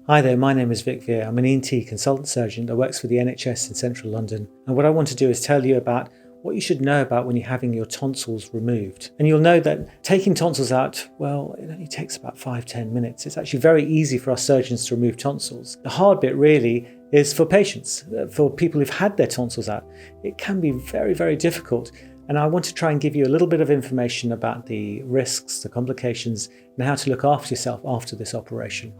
Hi there, my name is Vic Veer. I'm an ENT consultant surgeon that works for the NHS in central London. And what I want to do is tell you about what you should know about when you're having your tonsils removed. And you'll know that taking tonsils out, well, it only takes about 5-10 minutes. It's actually very easy for us surgeons to remove tonsils. The hard bit really is for patients, for people who've had their tonsils out. It can be very, very difficult. And I want to try and give you a little bit of information about the risks, the complications, and how to look after yourself after this operation.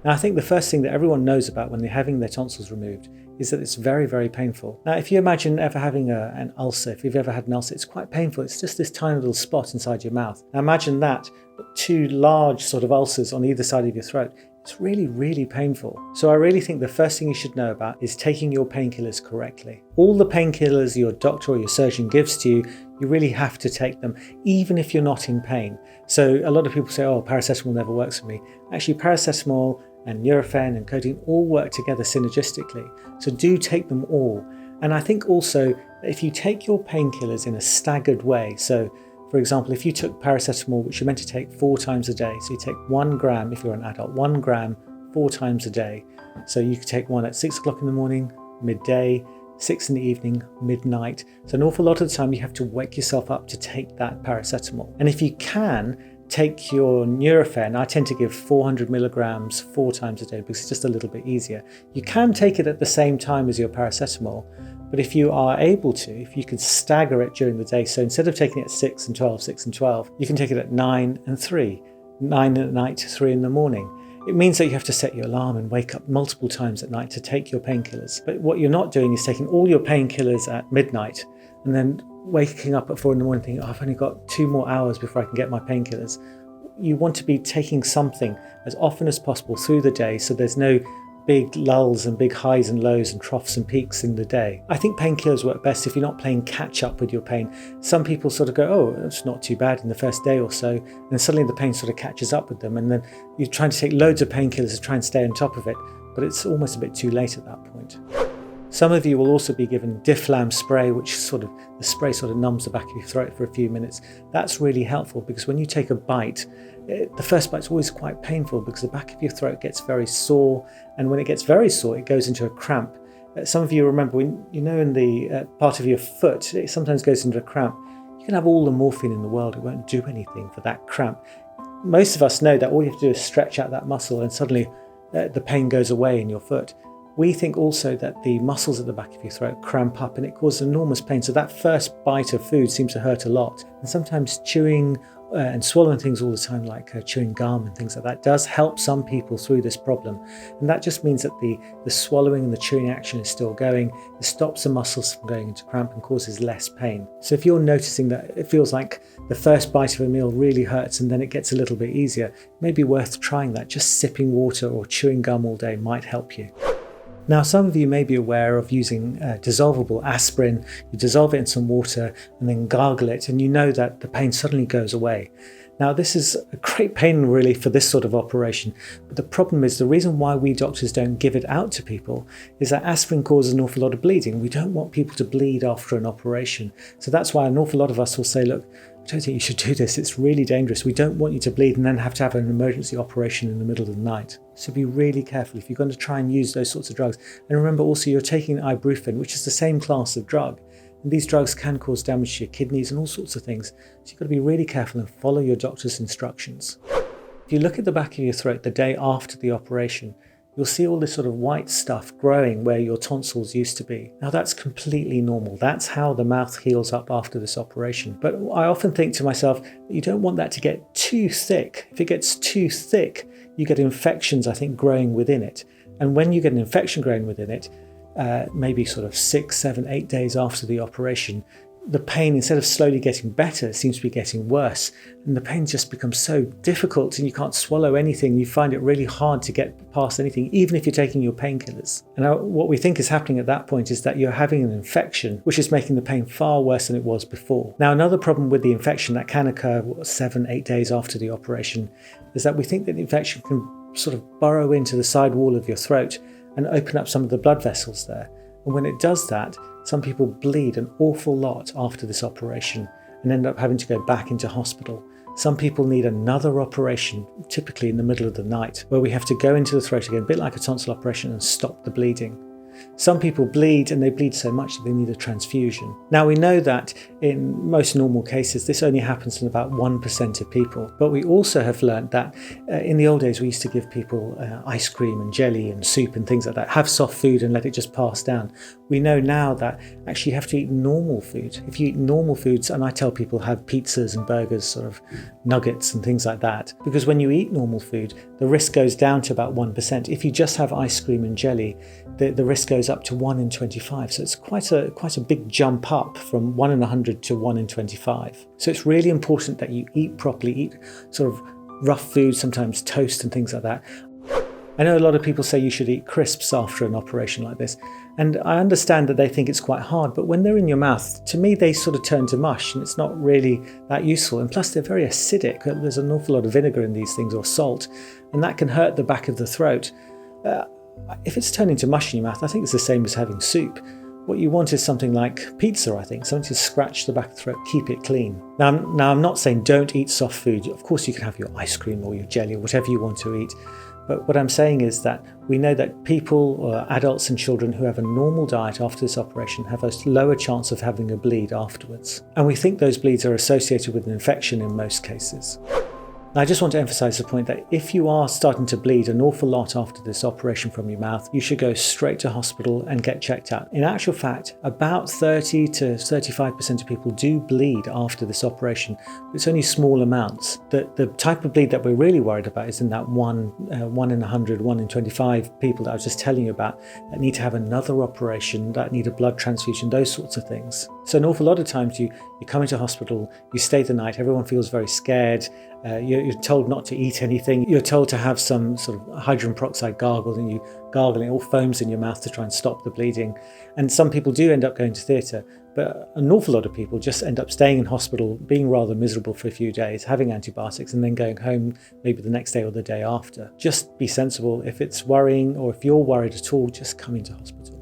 Now, I think the first thing that everyone knows about when they're having their tonsils removed is that it's very, very painful. Now, if you imagine ever having an ulcer, if you've ever had an ulcer, it's quite painful. It's just this tiny little spot inside your mouth. Now, imagine that, but two large sort of ulcers on either side of your throat. It's really, really painful. So I really think the first thing you should know about is taking your painkillers correctly. All the painkillers your doctor or your surgeon gives to you, you really have to take them, even if you're not in pain. So a lot of people say, oh, paracetamol never works for me. Actually, paracetamol and Nurofen and codeine all work together synergistically. So do take them all. And I think also if you take your painkillers in a staggered way, so for example, if you took paracetamol, which you're meant to take 4 times a day, so you take 1 gram if you're an adult, 1 gram 4 times a day. So you could take one at 6 o'clock in the morning, midday, 6 in the evening, midnight. So an awful lot of the time you have to wake yourself up to take that paracetamol. And if you can, take your Nurofen. I tend to give 400 milligrams 4 times a day because it's just a little bit easier. You can take it at the same time as your paracetamol, but if you are able to, if you can stagger it during the day, so instead of taking it at 6 and 12, 6 and 12, you can take it at 9 and 3, 9 at night, 3 in the morning. It means that you have to set your alarm and wake up multiple times at night to take your painkillers. But what you're not doing is taking all your painkillers at midnight and then waking up at 4 in the morning thinking, oh, I've only got 2 more hours before I can get my painkillers. You want to be taking something as often as possible through the day so there's no big lulls and big highs and lows and troughs and peaks in the day. I think painkillers work best if you're not playing catch up with your pain. Some people sort of go, oh, it's not too bad in the first day or so, and suddenly the pain sort of catches up with them, and then you're trying to take loads of painkillers to try and stay on top of it, but it's almost a bit too late at that point. Some of you will also be given Diflam spray, which the spray sort of numbs the back of your throat for a few minutes. That's really helpful because when you take a bite, the first bite's always quite painful because the back of your throat gets very sore, and when it gets very sore, it goes into a cramp. Some of you remember when, in the part of your foot, it sometimes goes into a cramp. You can have all the morphine in the world, it won't do anything for that cramp. Most of us know that all you have to do is stretch out that muscle and suddenly the pain goes away in your foot. We think also that the muscles at the back of your throat cramp up and it causes enormous pain. So that first bite of food seems to hurt a lot. And sometimes chewing and swallowing things all the time, like chewing gum and things like that, does help some people through this problem. And that just means that the swallowing and the chewing action is still going. It stops the muscles from going into cramp and causes less pain. So if you're noticing that it feels like the first bite of a meal really hurts and then it gets a little bit easier, it may be worth trying that. Just sipping water or chewing gum all day might help you. Now, some of you may be aware of using dissolvable aspirin. You dissolve it in some water and then gargle it, and you know that the pain suddenly goes away. Now, this is a great pain relief for this sort of operation, but the problem is the reason why we doctors don't give it out to people is that aspirin causes an awful lot of bleeding. We don't want people to bleed after an operation. So that's why an awful lot of us will say, look, I don't think you should do this. It's really dangerous. We don't want you to bleed and then have to have an emergency operation in the middle of the night. So be really careful if you're going to try and use those sorts of drugs. And remember also you're taking ibuprofen, which is the same class of drug. And these drugs can cause damage to your kidneys and all sorts of things. So you've got to be really careful and follow your doctor's instructions. If you look at the back of your throat the day after the operation, you'll see all this sort of white stuff growing where your tonsils used to be. Now that's completely normal. That's how the mouth heals up after this operation. But I often think to myself, you don't want that to get too thick. If it gets too thick, you get infections, I think, growing within it. And when you get an infection growing within it, maybe sort of 6, 7, 8 days after the operation, the pain, instead of slowly getting better, seems to be getting worse. And the pain just becomes so difficult and you can't swallow anything. You find it really hard to get past anything, even if you're taking your painkillers. And what we think is happening at that point is that you're having an infection, which is making the pain far worse than it was before. Now, another problem with the infection that can occur 7, 8 days after the operation is that we think that the infection can sort of burrow into the side wall of your throat and open up some of the blood vessels there. And when it does that, some people bleed an awful lot after this operation and end up having to go back into hospital. Some people need another operation, typically in the middle of the night, where we have to go into the throat again, a bit like a tonsil operation, and stop the bleeding. Some people bleed, and they bleed so much that they need a transfusion. Now, we know that in most normal cases this only happens in about 1% of people, but we also have learned that in the old days we used to give people ice cream and jelly and soup and things like that, have soft food and let it just pass down. We know now that actually you have to eat normal food. If you eat normal foods, and I tell people have pizzas and burgers, sort of nuggets and things like that, because when you eat normal food the risk goes down to about 1%. If you just have ice cream and jelly, the risk goes up to 1 in 25. So it's quite a big jump up from 1 in 100 to 1 in 25. So it's really important that you eat properly, eat sort of rough food, sometimes toast and things like that. I know a lot of people say you should eat crisps after an operation like this, and I understand that they think it's quite hard, but when they're in your mouth, to me they sort of turn to mush and it's not really that useful, and plus they're very acidic. There's an awful lot of vinegar in these things, or salt, and that can hurt the back of the throat. If it's turning to mush in your mouth, I think it's the same as having soup. What you want is something like pizza, I think, something to scratch the back of the throat, keep it clean. Now I'm not saying don't eat soft food. Of course you can have your ice cream or your jelly or whatever you want to eat. But what I'm saying is that we know that people, or adults and children who have a normal diet after this operation, have a lower chance of having a bleed afterwards. And we think those bleeds are associated with an infection in most cases. Now, I just want to emphasize the point that if you are starting to bleed an awful lot after this operation from your mouth, you should go straight to hospital and get checked out. In actual fact, about 30 to 35% of people do bleed after this operation, but it's only small amounts. The type of bleed that we're really worried about is in that 1 in 100, 1 in 25 people that I was just telling you about that need to have another operation, that need a blood transfusion, those sorts of things. So an awful lot of times you come into hospital, you stay the night, everyone feels very scared, you're told not to eat anything, you're told to have some sort of hydrogen peroxide gargle, and you gargle, it all foams in your mouth to try and stop the bleeding. And some people do end up going to theatre, but an awful lot of people just end up staying in hospital, being rather miserable for a few days, having antibiotics, and then going home maybe the next day or the day after. Just be sensible. If it's worrying, or if you're worried at all, just come into hospital.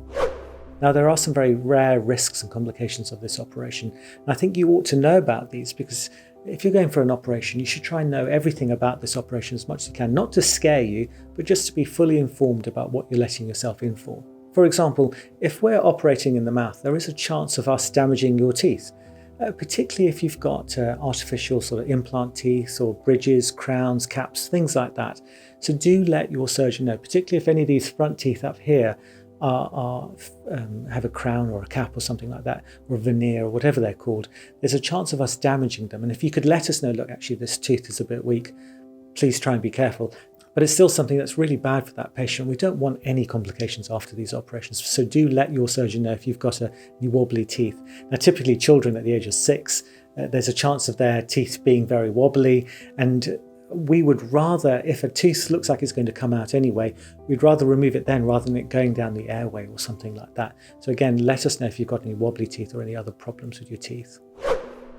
Now, there are some very rare risks and complications of this operation, and I think you ought to know about these, because if you're going for an operation, you should try and know everything about this operation as much as you can, not to scare you, but just to be fully informed about what you're letting yourself in for. For example, if we're operating in the mouth, there is a chance of us damaging your teeth, particularly if you've got artificial sort of implant teeth or bridges, crowns, caps, things like that. So do let your surgeon know, particularly if any of these front teeth up here have a crown or a cap or something like that, or a veneer or whatever they're called. There's a chance of us damaging them, and if you could let us know, look, actually this tooth is a bit weak, please try and be careful. But it's still something that's really bad for that patient. We don't want any complications after these operations, so do let your surgeon know if you've got any wobbly teeth. Now, typically children at the age of 6, there's a chance of their teeth being very wobbly, and we would rather, if a tooth looks like it's going to come out anyway, we'd rather remove it then rather than it going down the airway or something like that. So again, let us know if you've got any wobbly teeth or any other problems with your teeth.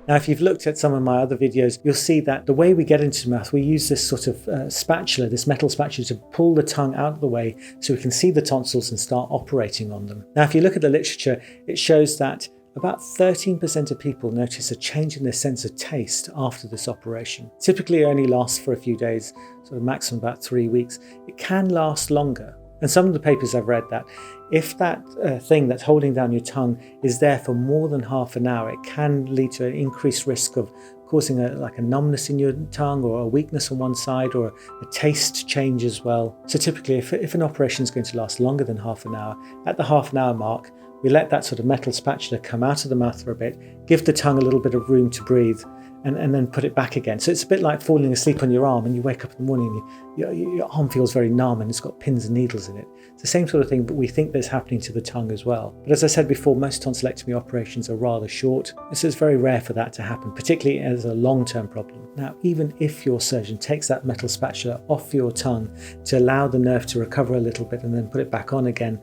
Now, if you've looked at some of my other videos, you'll see that the way we get into the mouth, we use this sort of spatula, this metal spatula, to pull the tongue out of the way so we can see the tonsils and start operating on them. Now, if you look at the literature, it shows that about 13% of people notice a change in their sense of taste after this operation. Typically it only lasts for a few days, sort of maximum about 3 weeks. It can last longer. And some of the papers I've read that if that thing that's holding down your tongue is there for more than half an hour, it can lead to an increased risk of causing a numbness in your tongue, or a weakness on one side, or a taste change as well. So typically if an operation is going to last longer than half an hour, at the half an hour mark, we let that sort of metal spatula come out of the mouth for a bit, give the tongue a little bit of room to breathe, and then put it back again. So it's a bit like falling asleep on your arm, and you wake up in the morning and your arm feels very numb and it's got pins and needles in it. It's the same sort of thing, but we think that's happening to the tongue as well. But as I said before, most tonsillectomy operations are rather short, so it's very rare for that to happen, particularly as a long-term problem. Now, even if your surgeon takes that metal spatula off your tongue to allow the nerve to recover a little bit and then put it back on again,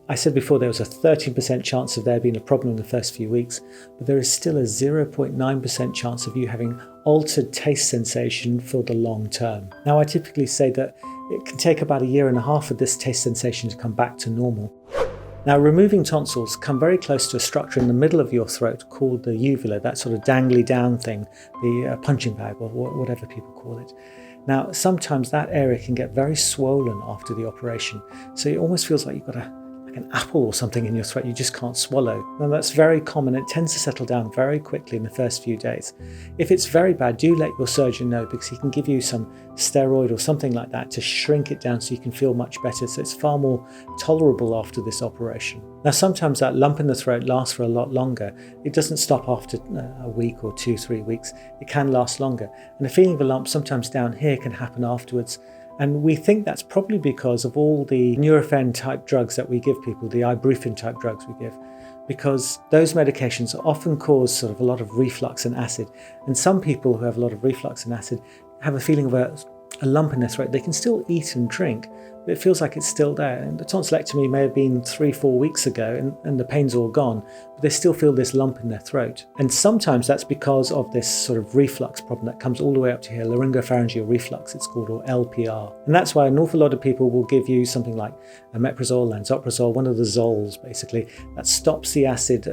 I said before there was a 13% chance of there being a problem in the first few weeks, but there is still a 0.9% chance of you having altered taste sensation for the long term. Now, I typically say that it can take about 1.5 years for this taste sensation to come back to normal. Now, removing tonsils come very close to a structure in the middle of your throat called the uvula, that sort of dangly down thing, the punching bag or whatever people call it. Now, sometimes that area can get very swollen after the operation, so it almost feels like you've got an apple or something in your throat you just can't swallow. And that's very common. It tends to settle down very quickly in the first few days. If it's very bad, do let your surgeon know, because he can give you some steroid or something like that to shrink it down so you can feel much better. So it's far more tolerable after this operation. Now, sometimes that lump in the throat lasts for a lot longer. It doesn't stop after a week or 2-3 weeks. It can last longer. And the feeling of a lump sometimes down here can happen afterwards. And we think that's probably because of all the Nurofen type drugs that we give people, the ibuprofen type drugs we give, because those medications often cause sort of a lot of reflux and acid. And some people who have a lot of reflux and acid have a feeling of a lump in their throat. They can still eat and drink, but it feels like it's still there. And the tonsillectomy may have been 3-4 weeks ago and the pain's all gone, but they still feel this lump in their throat. And sometimes that's because of this sort of reflux problem that comes all the way up to here, laryngopharyngeal reflux it's called, or LPR. And that's why an awful lot of people will give you something like omeprazole, lansoprazole, one of the zols basically, that stops the acid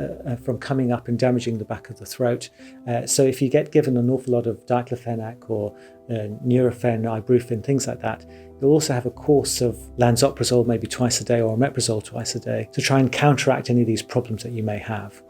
from coming up and damaging the back of the throat. So if you get given an awful lot of diclofenac or Nurofen, ibuprofen, things like that, you'll also have a course of lansoprazole maybe twice a day or omeprazole twice a day to try and counteract any of these problems that you may have.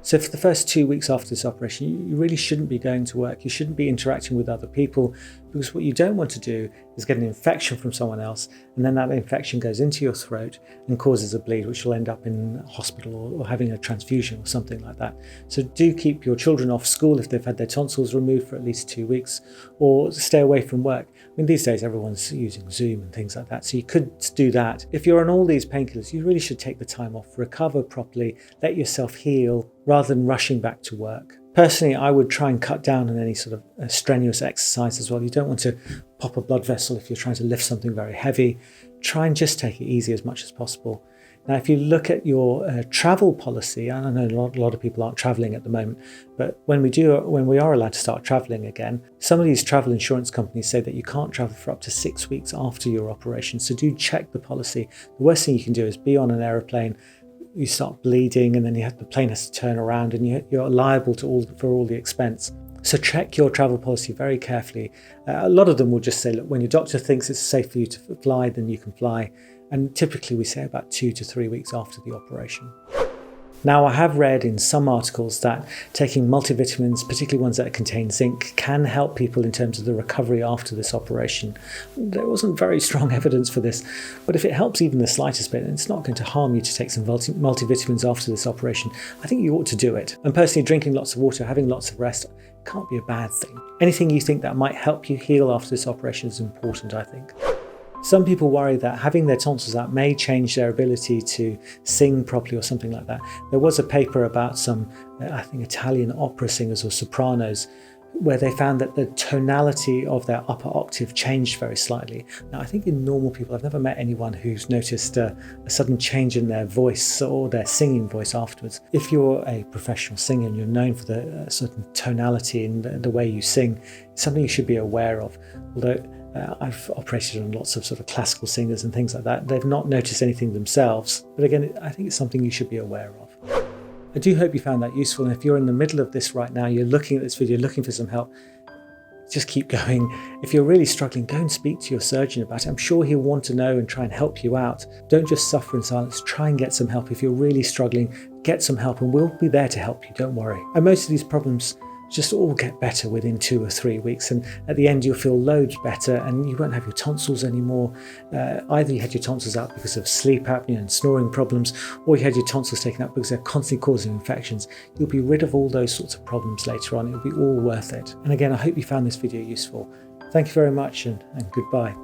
So for the first 2 weeks after this operation, you really shouldn't be going to work. You shouldn't be interacting with other people, because what you don't want to do is get an infection from someone else, and then that infection goes into your throat and causes a bleed, which will end up in hospital or having a transfusion or something like that. So do keep your children off school if they've had their tonsils removed for at least 2 weeks, or stay away from work. I mean, these days everyone's using Zoom and things like that, so you could do that. If you're on all these painkillers, you really should take the time off, recover properly, let yourself heal, rather than rushing back to work. Personally, I would try and cut down on any sort of strenuous exercise as well. You don't want to pop a blood vessel if you're trying to lift something very heavy. Try and just take it easy as much as possible. Now, if you look at your travel policy, I know a lot of people aren't traveling at the moment, but when we are allowed to start traveling again, some of these travel insurance companies say that you can't travel for up to 6 weeks after your operation. So do check the policy. The worst thing you can do is be on an aeroplane, you start bleeding, and then the plane has to turn around, and you're liable for all the expense. So check your travel policy very carefully. A lot of them will just say, look, when your doctor thinks it's safe for you to fly, then you can fly. And typically we say about 2 to 3 weeks after the operation. Now, I have read in some articles that taking multivitamins, particularly ones that contain zinc, can help people in terms of the recovery after this operation. There wasn't very strong evidence for this, but if it helps even the slightest bit, and it's not going to harm you to take some multivitamins after this operation, I think you ought to do it. And personally, drinking lots of water, having lots of rest, can't be a bad thing. Anything you think that might help you heal after this operation is important, I think. Some people worry that having their tonsils out may change their ability to sing properly or something like that. There was a paper about some, I think, Italian opera singers or sopranos, where they found that the tonality of their upper octave changed very slightly. Now, I think in normal people, I've never met anyone who's noticed a sudden change in their voice or their singing voice afterwards. If you're a professional singer and you're known for the certain tonality in the way you sing, it's something you should be aware of. Although I've operated on lots of sort of classical singers and things like that. They've not noticed anything themselves. But again, I think it's something you should be aware of. I do hope you found that useful. And if you're in the middle of this right now, you're looking at this video, looking for some help, just keep going. If you're really struggling, go and speak to your surgeon about it. I'm sure he'll want to know and try and help you out. Don't just suffer in silence. Try and get some help. If you're really struggling, get some help and we'll be there to help you. Don't worry. And most of these problems just all get better within 2 or 3 weeks, and at the end you'll feel loads better and you won't have your tonsils anymore. Either you had your tonsils out because of sleep apnea and snoring problems, or you had your tonsils taken out because they're constantly causing infections. You'll be rid of all those sorts of problems later on. It'll be all worth it. And again, I hope you found this video useful. Thank you very much and goodbye.